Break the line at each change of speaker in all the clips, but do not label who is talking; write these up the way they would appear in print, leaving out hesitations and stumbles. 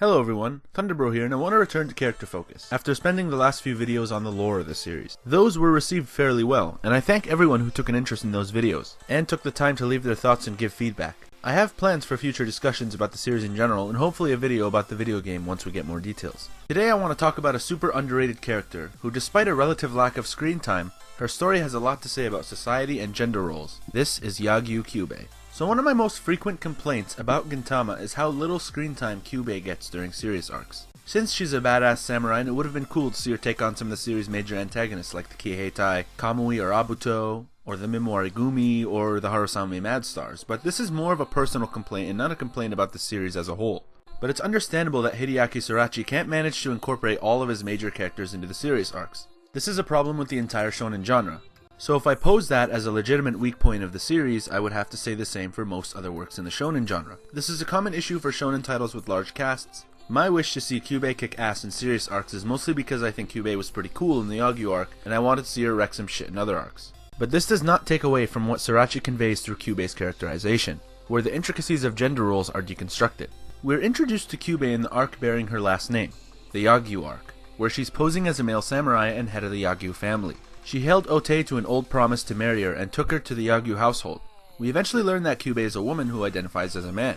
Hello everyone, Thunderbro here, and I want to return to character focus, after spending the last few videos on the lore of the series. Those were received fairly well, and I thank everyone who took an interest in those videos, and took the time to leave their thoughts and give feedback. I have plans for future discussions about the series in general, and hopefully a video about the video game once we get more details. Today I want to talk about a super underrated character, who despite a relative lack of screen time, her story has a lot to say about society and gender roles. This is Yagyuu Kyubei. So one of my most frequent complaints about Gintama is how little screen time Kyubei gets during series arcs. Since she's a badass samurai, and it would have been cool to see her take on some of the series' major antagonists like the Kiheitai, Kamui or Abuto, or the Mimoarigumi, or the Harusame Mad Stars, but this is more of a personal complaint and not a complaint about the series as a whole. But it's understandable that Hideaki Sorachi can't manage to incorporate all of his major characters into the series arcs. This is a problem with the entire shonen genre. So if I pose that as a legitimate weak point of the series, I would have to say the same for most other works in the shonen genre. This is a common issue for shonen titles with large casts. My wish to see Kyubei kick ass in series arcs is mostly because I think Kyubei was pretty cool in the Yagyuu arc, and I wanted to see her wreck some shit in other arcs. But this does not take away from what Sorachi conveys through Kyubei's characterization, where the intricacies of gender roles are deconstructed. We're introduced to Kyubei in the arc bearing her last name, the Yagyuu arc, where she's posing as a male samurai and head of the Yagyuu family. She held Otei to an old promise to marry her and took her to the Yagyuu household. We eventually learn that Kyubei is a woman who identifies as a man.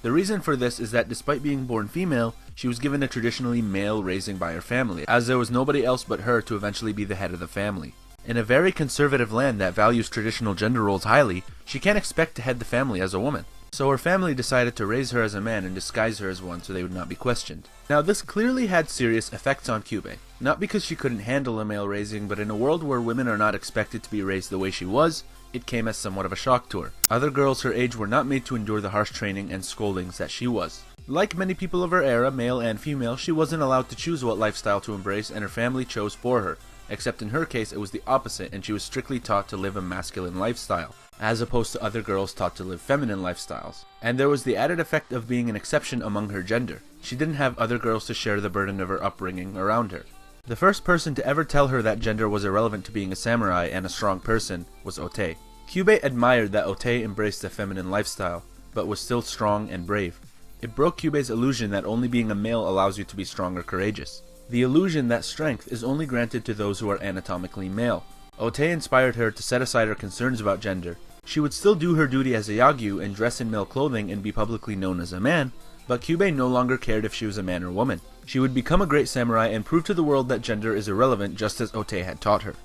The reason for this is that despite being born female, she was given a traditionally male raising by her family, as there was nobody else but her to eventually be the head of the family. In a very conservative land that values traditional gender roles highly, she can't expect to head the family as a woman. So her family decided to raise her as a man and disguise her as one so they would not be questioned. Now this clearly had serious effects on Kyubei. Not because she couldn't handle a male raising, but in a world where women are not expected to be raised the way she was, it came as somewhat of a shock to her. Other girls her age were not made to endure the harsh training and scoldings that she was. Like many people of her era, male and female, she wasn't allowed to choose what lifestyle to embrace, and her family chose for her. Except in her case it was the opposite, and she was strictly taught to live a masculine lifestyle, as opposed to other girls taught to live feminine lifestyles. And there was the added effect of being an exception among her gender. She didn't have other girls to share the burden of her upbringing around her. The first person to ever tell her that gender was irrelevant to being a samurai and a strong person was Otei. Kyubei admired that Otei embraced a feminine lifestyle, but was still strong and brave. It broke Kyubei's illusion that only being a male allows you to be strong or courageous. The illusion that strength is only granted to those who are anatomically male. Otei inspired her to set aside her concerns about gender. She would still do her duty as a Yagyuu and dress in male clothing and be publicly known as a man, but Kyubei no longer cared if she was a man or woman. She would become a great samurai and prove to the world that gender is irrelevant, just as Otei had taught her.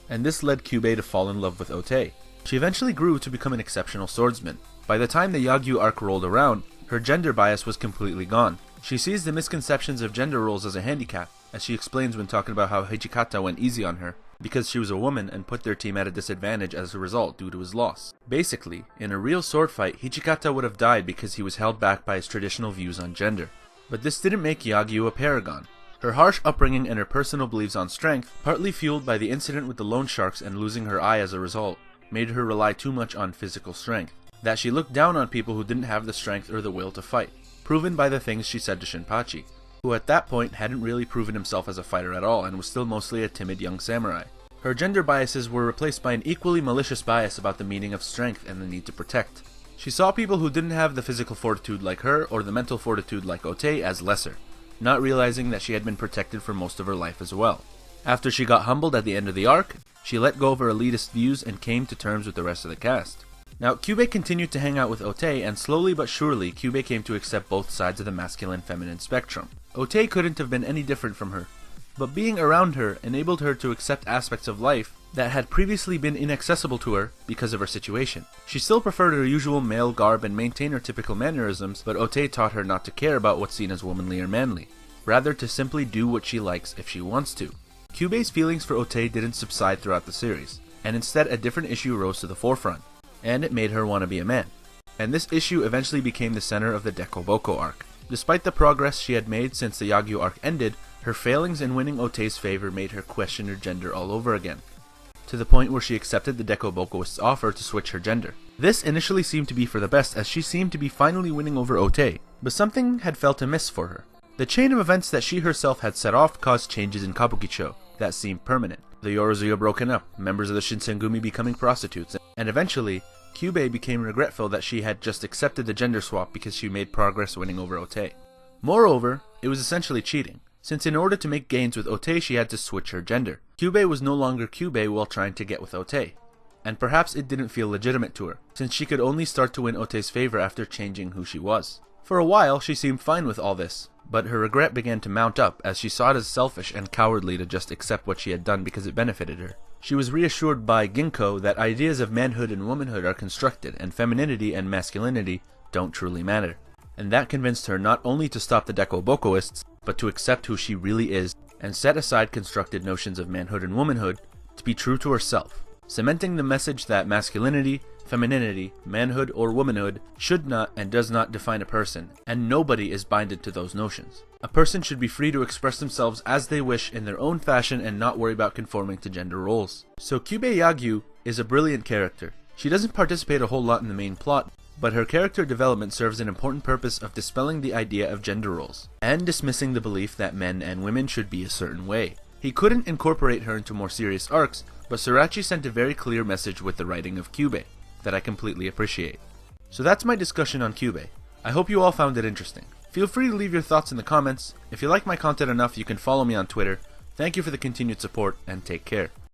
And this led Kyubei to fall in love with Otei. She eventually grew to become an exceptional swordsman. By the time the Yagyuu arc rolled around, her gender bias was completely gone. She sees the misconceptions of gender roles as a handicap, as she explains when talking about how Hijikata went easy on her, because she was a woman and put their team at a disadvantage as a result due to his loss. Basically, in a real sword fight, Hijikata would have died because he was held back by his traditional views on gender. But this didn't make Yagyuu a paragon. Her harsh upbringing and her personal beliefs on strength, partly fueled by the incident with the loan sharks and losing her eye as a result, made her rely too much on physical strength. That she looked down on people who didn't have the strength or the will to fight, proven by the things she said to Shinpachi, who at that point hadn't really proven himself as a fighter at all and was still mostly a timid young samurai. Her gender biases were replaced by an equally malicious bias about the meaning of strength and the need to protect. She saw people who didn't have the physical fortitude like her or the mental fortitude like Otei as lesser, not realizing that she had been protected for most of her life as well. After she got humbled at the end of the arc, she let go of her elitist views and came to terms with the rest of the cast. Now, Kyubei continued to hang out with Otei, and slowly but surely, Kyubei came to accept both sides of the masculine-feminine spectrum. Otei couldn't have been any different from her, but being around her enabled her to accept aspects of life that had previously been inaccessible to her because of her situation. She still preferred her usual male garb and maintained her typical mannerisms, but Otei taught her not to care about what's seen as womanly or manly, rather to simply do what she likes if she wants to. Kyubei's feelings for Otei didn't subside throughout the series, and instead a different issue rose to the forefront, and it made her want to be a man. And this issue eventually became the center of the Dekoboko arc. Despite the progress she had made since the Yagyuu arc ended, her failings in winning Otei's favor made her question her gender all over again, to the point where she accepted the Dekobokoist's offer to switch her gender. This initially seemed to be for the best, as she seemed to be finally winning over Otei, but something had felt amiss for her. The chain of events that she herself had set off caused changes in Kabukicho that seemed permanent. The Yorozuya broken up, members of the Shinsengumi becoming prostitutes, and eventually, Kyubei became regretful that she had just accepted the gender swap because she made progress winning over Otei. Moreover, it was essentially cheating, since in order to make gains with Otei she had to switch her gender. Kyubei was no longer Kyubei while trying to get with Otei, and perhaps it didn't feel legitimate to her, since she could only start to win Otei's favor after changing who she was. For a while she seemed fine with all this, but her regret began to mount up as she saw it as selfish and cowardly to just accept what she had done because it benefited her. She was reassured by Ginko that ideas of manhood and womanhood are constructed and femininity and masculinity don't truly matter. And that convinced her not only to stop the Dekobokoists, but to accept who she really is and set aside constructed notions of manhood and womanhood to be true to herself, cementing the message that masculinity, femininity, manhood, or womanhood should not and does not define a person, and nobody is binded to those notions. A person should be free to express themselves as they wish in their own fashion and not worry about conforming to gender roles. So Kyubei Yagyuu is a brilliant character. She doesn't participate a whole lot in the main plot, but her character development serves an important purpose of dispelling the idea of gender roles, and dismissing the belief that men and women should be a certain way. He couldn't incorporate her into more serious arcs, but Sorachi sent a very clear message with the writing of Kyubei that I completely appreciate. So that's my discussion on Kyubei. I hope you all found it interesting. Feel free to leave your thoughts in the comments. If you like my content enough, you can follow me on Twitter. Thank you for the continued support, and take care.